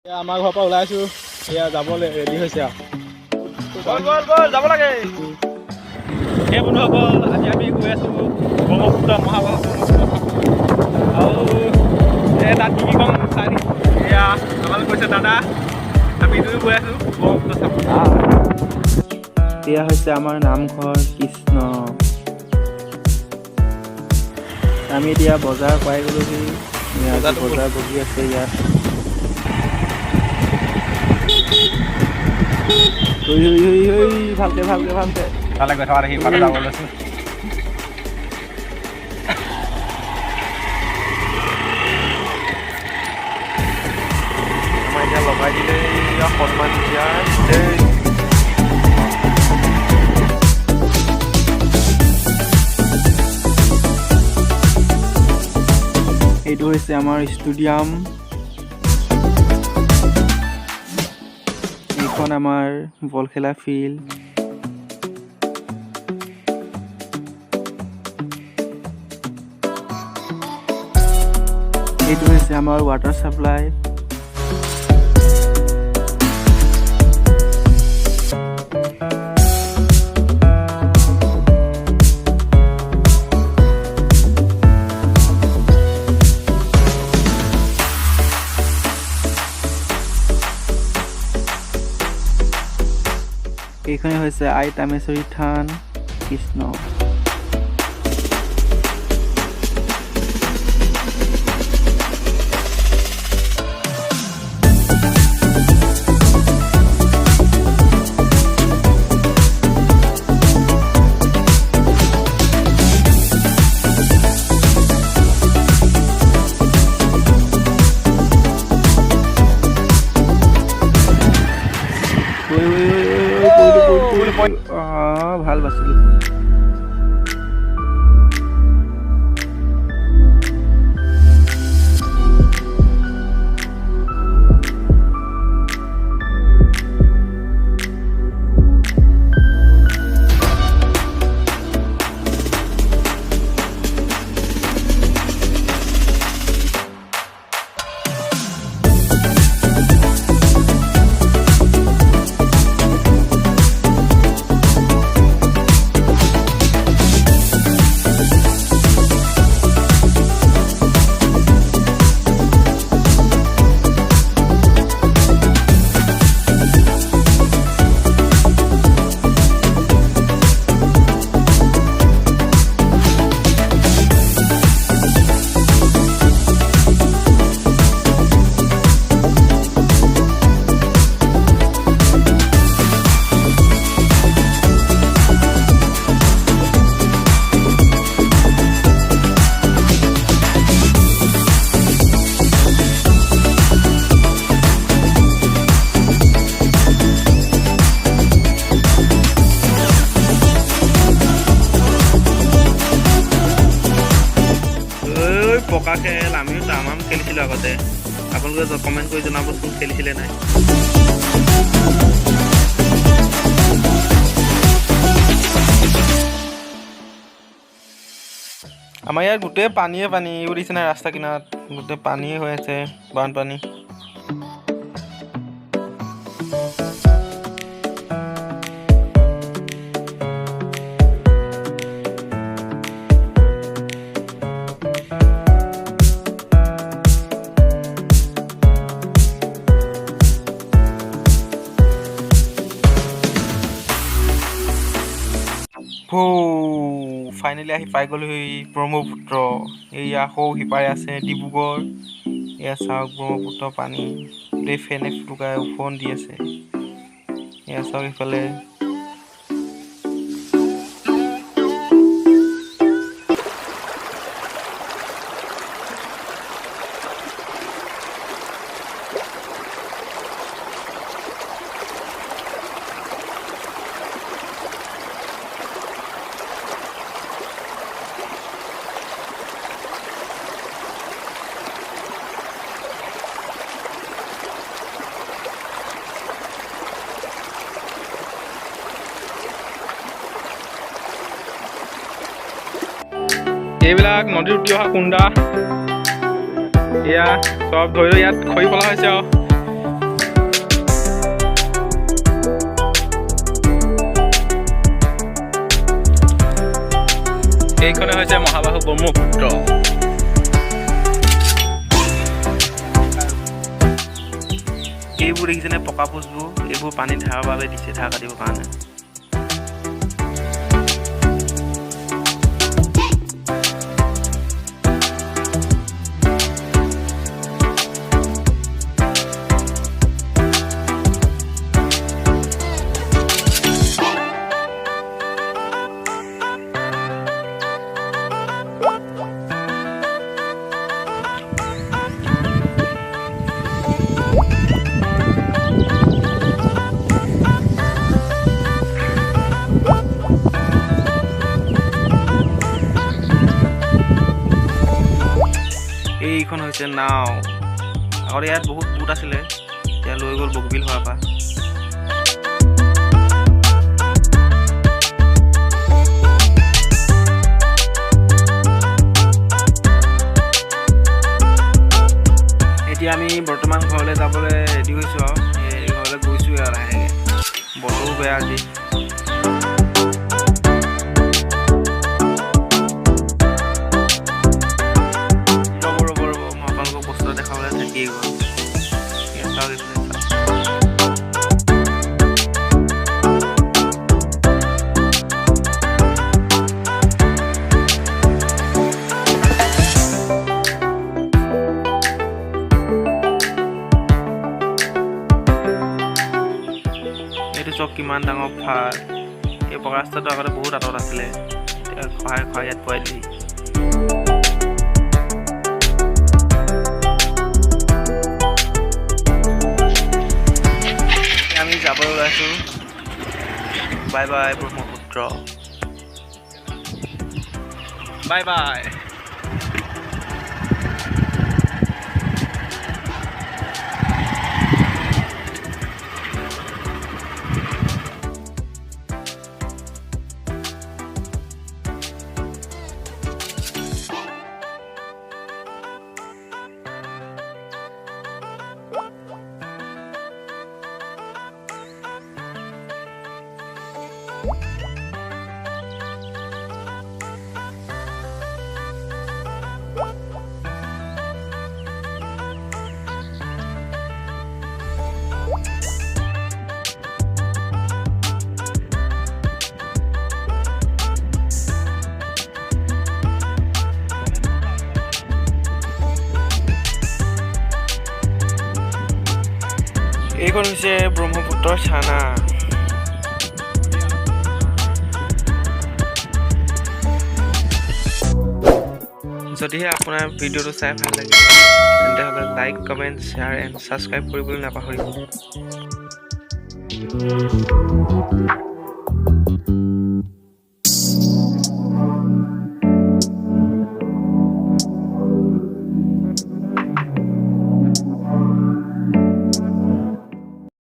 আমাৰ ঘৰৰ পৰা ওলাইছোঁ, এয়া যাবলৈ ৰেডি হৈছে আৰু গ'ল যাব লাগে। সেই বন্ধুসকল, আজি আমি গৈ আছোঁ ব্ৰহ্মপুত্ৰ মহাভাৰত আৰু তাত কি কম চাই এয়া আমালৈ কৈছে দাদা, আমি দুয়ো গৈ আছোঁ ব্ৰহ্মপুত্ৰ চাবলৈ। এয়া হৈছে আমাৰ নামঘৰ কৃষ্ণ। আমি এতিয়া বজাৰ পাই গ'লোহি। বজাৰ বহি আছে ইয়াত। ভালকে তালৈ গৈ থকা দেখি পালে যাব লৈছোঁ। আমাৰ এতিয়া লগাই দিলে সন্মান দিয়া। এইটো হৈছে আমাৰ ষ্টেডিয়াম। এইখন আমাৰ বল খেলা ফিল্ড। এইটো হৈছে আমাৰ ৱাটাৰ চাপ্লাই। এইখনে হৈছে আই তামেশ্বৰী থান কৃষ্ণ। ভাল বাচিলো। পকা খেল আমিও তামাম খেলিছিলোঁ আগতে। আপোনালোকে কমেণ্ট কৰি জনাবচোন খেলিছিলে নাই। আমাৰ ইয়াত গোটেই পানীয়ে পানী উৰিছে নাই, ৰাস্তা কিনাৰত গোটেই পানীয়ে হৈ আছে, বানপানী। ফাইনেলি আহি পাই গ'লোহি ব্ৰহ্মপুত্ৰ। এয়া সৌ সিপাৰে আছে ডিব্ৰুগড়। এয়া চাওক ব্ৰহ্মপুত্ৰ পানী গোটেই ফেনে ফুটুকাই ওফন্দি দি আছে। এয়া চাওক ইফালে এইবিলাক নদীৰ উটি অহা কুণ্ডা, এয়া চব ধৰি ইয়াত খৰি পেলোৱা হৈছে আৰু এইখনে হৈছে মহাবাহু ব্ৰহ্মপুত্ৰ। এইবোৰ দেখিছেনে পকা পোষ্টবোৰ, এইবোৰ পানী ধাৰৰ বাবে দিছে, ধাৰ কাটিবৰ কাৰণে। এইখন হৈছে নাও। আগতে ইয়াত বহুত বুট আছিলে, এতিয়া লৈ গ'ল বগবিল হোৱাৰ পৰা। এতিয়া আমি বৰ্তমান ঘৰলৈ যাবলৈ ৰেডি হৈছোঁ আৰু এই ঘৰলৈ গৈছোঁ আৰু লাহেকৈ। বতৰো বেয়া আজি। এইটো চব কিমান ডাঙৰ ফাল। এই পকা ৰাস্তাটো আগতে বহুত আঁতৰত আছিলে, এতিয়া খহাই খহাই ইয়াত পোৱাই দিলি। আমি যাবলৈ ওলাইছোঁ। Bye bye Brahmaputra, bye bye. এইখন হৈছে ব্ৰহ্মপুত্ৰৰ থানা। যদিহে আপোনাৰ ভিডিঅ'টো চাই ভাল লাগে তেন্তে হ'লে like, comment, share and subscribe কৰিবলৈ নাপাহৰিব।